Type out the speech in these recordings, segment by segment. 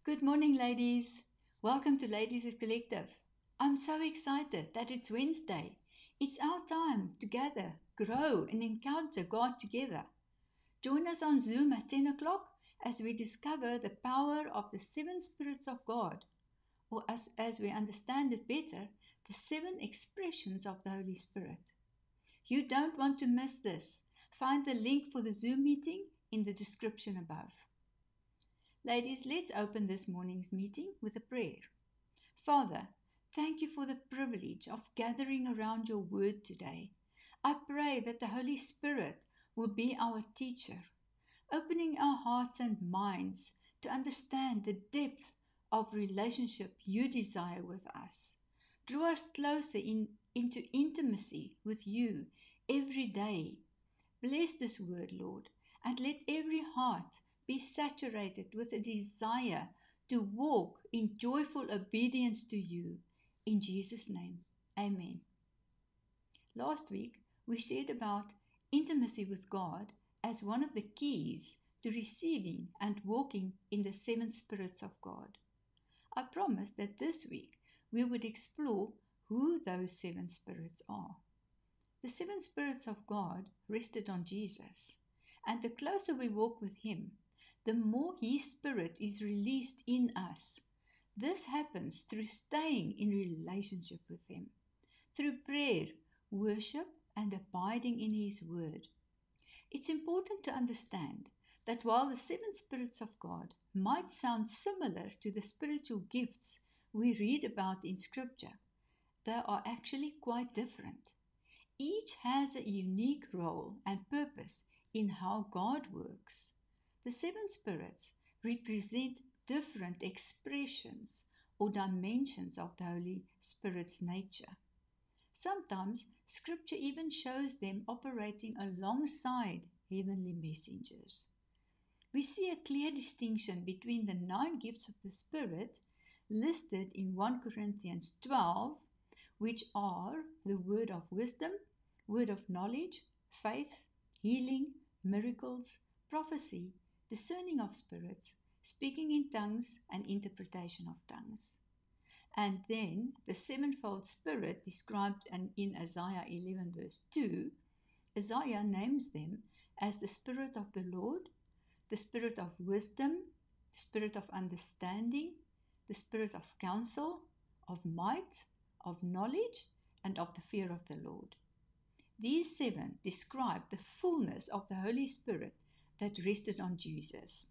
Good morning, ladies. Welcome to Ladies Collective. I'm so excited that it's Wednesday. It's our time to gather, grow, and encounter God together. Join us on Zoom at 10 o'clock as we discover the power of the seven spirits of God, or as we understand it better, the seven expressions of the Holy Spirit. You don't want to miss this. Find the link for the Zoom meeting in the description above. Ladies, let's open this morning's meeting with a prayer. Father, thank you for the privilege of gathering around your word today. I pray that the Holy Spirit will be our teacher, opening our hearts and minds to understand the depth of relationship you desire with us. Draw us closer into intimacy with you every day. Bless this word, Lord, and let every heart be saturated with a desire to walk in joyful obedience to you. In Jesus' name, amen. Last week, we shared about intimacy with God as one of the keys to receiving and walking in the seven spirits of God. I promised that this week we would explore who those seven spirits are. The seven spirits of God rested on Jesus, and the closer we walk with Him, the more His Spirit is released in us. This happens through staying in relationship with Him, through prayer, worship, and abiding in His Word. It's important to understand that while the seven spirits of God might sound similar to the spiritual gifts we read about in Scripture, they are actually quite different. Each has a unique role and purpose in how God works. The seven spirits represent different expressions or dimensions of the Holy Spirit's nature. Sometimes Scripture even shows them operating alongside heavenly messengers. We see a clear distinction between the 9 gifts of the Spirit listed in 1 Corinthians 12, which are the word of wisdom, word of knowledge, faith, healing, miracles, prophecy, discerning of spirits, speaking in tongues, and interpretation of tongues. And then the sevenfold spirit described in Isaiah 11 verse 2, Isaiah names them as the Spirit of the Lord, the Spirit of wisdom, the Spirit of understanding, the Spirit of counsel, of might, of knowledge, and of the fear of the Lord. These 7 describe the fullness of the Holy Spirit that rested on Jesus.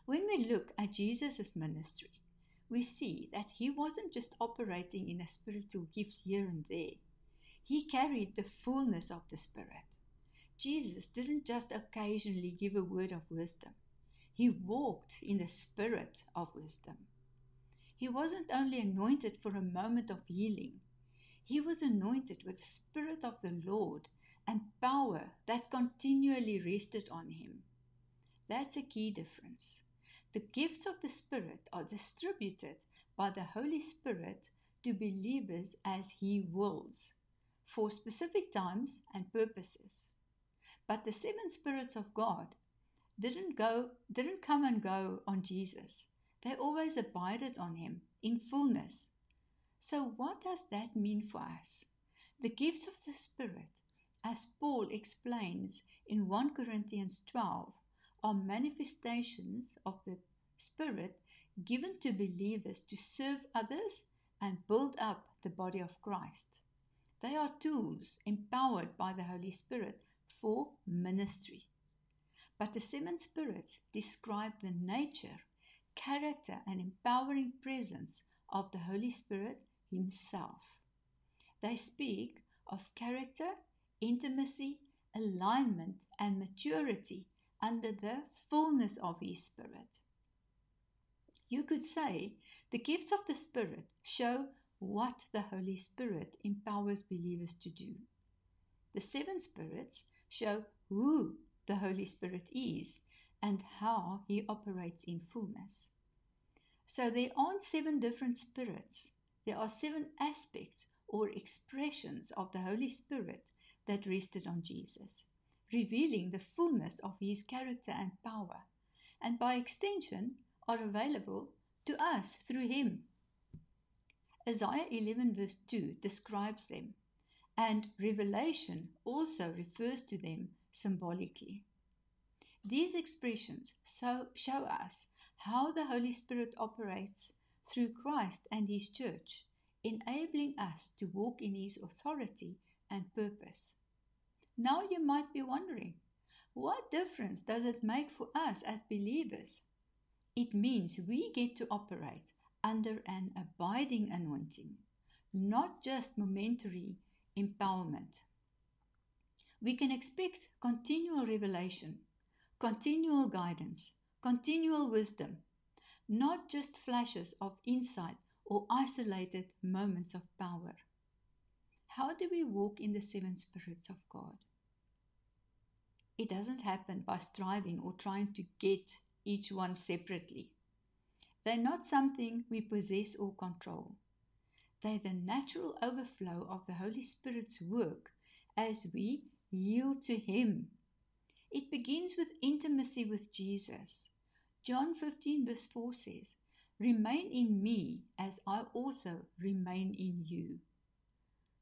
When we look at Jesus' ministry, we see that he wasn't just operating in a spiritual gift here and there. He carried the fullness of the Spirit. Jesus didn't just occasionally give a word of wisdom. He walked in the spirit of wisdom. He wasn't only anointed for a moment of healing. He was anointed with the Spirit of the Lord and power that continually rested on him. That's a key difference. The gifts of the Spirit are distributed by the Holy Spirit to believers as He wills, for specific times and purposes. But the 7 spirits of God didn't come and go on Jesus. They always abided on Him in fullness. So what does that mean for us? The gifts of the Spirit, as Paul explains in 1 Corinthians 12, are manifestations of the Spirit given to believers to serve others and build up the body of Christ. They are tools empowered by the Holy Spirit for ministry. But the 7 spirits describe the nature, character, and empowering presence of the Holy Spirit Himself. They speak of character, intimacy, alignment, and maturity under the fullness of His Spirit. You could say the gifts of the Spirit show what the Holy Spirit empowers believers to do. The 7 spirits show who the Holy Spirit is and how He operates in fullness. So there aren't 7 different spirits. There are 7 aspects or expressions of the Holy Spirit that rested on Jesus, revealing the fullness of His character and power, and by extension are available to us through Him. Isaiah 11 verse 2 describes them, and Revelation also refers to them symbolically. These expressions show us how the Holy Spirit operates through Christ and His church, enabling us to walk in His authority and purpose. Now you might be wondering, what difference does it make for us as believers? It means we get to operate under an abiding anointing, not just momentary empowerment. We can expect continual revelation, continual guidance, continual wisdom, not just flashes of insight or isolated moments of power. How do we walk in the seven spirits of God? It doesn't happen by striving or trying to get each one separately. They're not something we possess or control. They're the natural overflow of the Holy Spirit's work as we yield to Him. It begins with intimacy with Jesus. John 15 verse 4 says, "Remain in me as I also remain in you."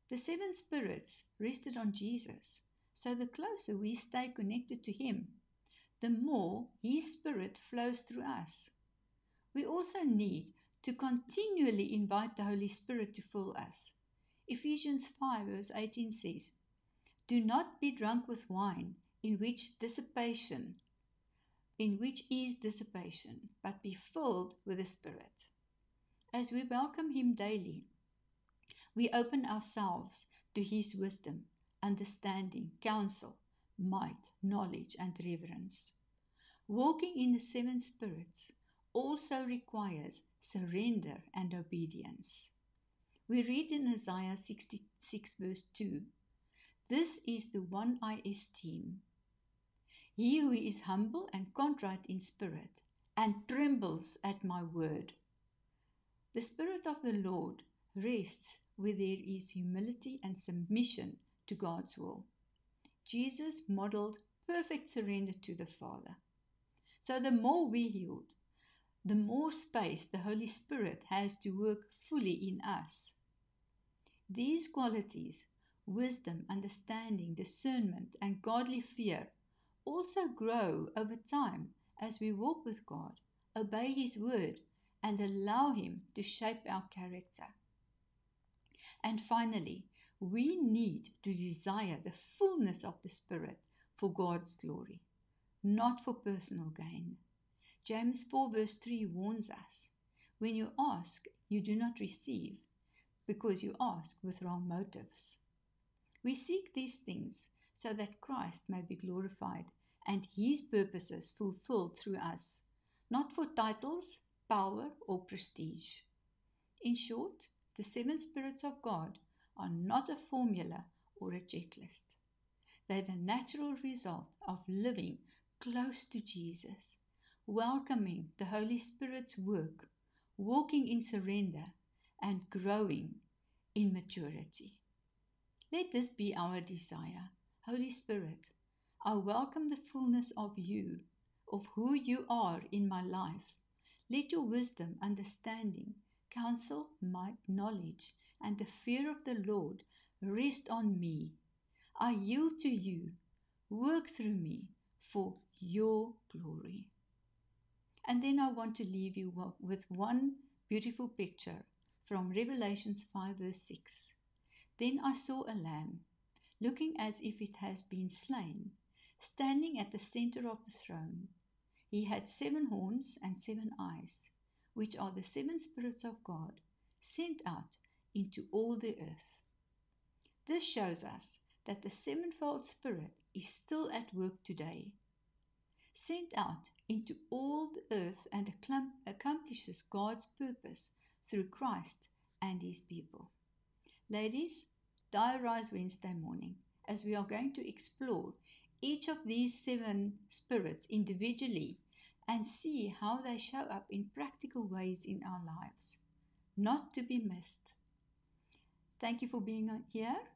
The seven spirits rested on Jesus, so the closer we stay connected to Him, the more His Spirit flows through us. We also need to continually invite the Holy Spirit to fill us. Ephesians 5 verse 18 says, "Do not be drunk with wine, in which is dissipation, but be filled with the Spirit." As we welcome Him daily, we open ourselves to His wisdom, understanding, counsel, might, knowledge, and reverence. Walking in the seven spirits also requires surrender and obedience. We read in Isaiah 66 verse 2, "This is the one I esteem, he who is humble and contrite in spirit, and trembles at my word." The Spirit of the Lord rests where there is humility and submission to God's will. Jesus modeled perfect surrender to the Father. So the more we yield, the more space the Holy Spirit has to work fully in us. These qualities, wisdom, understanding, discernment, and godly fear, also grow over time as we walk with God, obey His word, and allow Him to shape our character. And finally, we need to desire the fullness of the Spirit for God's glory, not for personal gain. James 4 verse 3 warns us, "When you ask, you do not receive, because you ask with wrong motives." We seek these things so that Christ may be glorified and His purposes fulfilled through us, not for titles, power, or prestige. In short, the seven spirits of God are not a formula or a checklist. They're the natural result of living close to Jesus, welcoming the Holy Spirit's work, walking in surrender, and growing in maturity. Let this be our desire. Holy Spirit, I welcome the fullness of you, of who you are in my life. Let your wisdom, understanding, counsel, might, knowledge, and the fear of the Lord rest on me. I yield to you. Work through me for your glory. And then I want to leave you with one beautiful picture from Revelations 5 verse 6. "Then I saw a lamb, looking as if it has been slain, standing at the center of the throne. He had 7 horns and 7 eyes, which are the 7 spirits of God, sent out into all the earth." This shows us that the sevenfold Spirit is still at work today, sent out into all the earth, and accomplishes God's purpose through Christ and His people. Ladies, Diarise Wednesday morning, as we are going to explore each of these 7 spirits individually and see how they show up in practical ways in our lives. Not to be missed. Thank you for being here.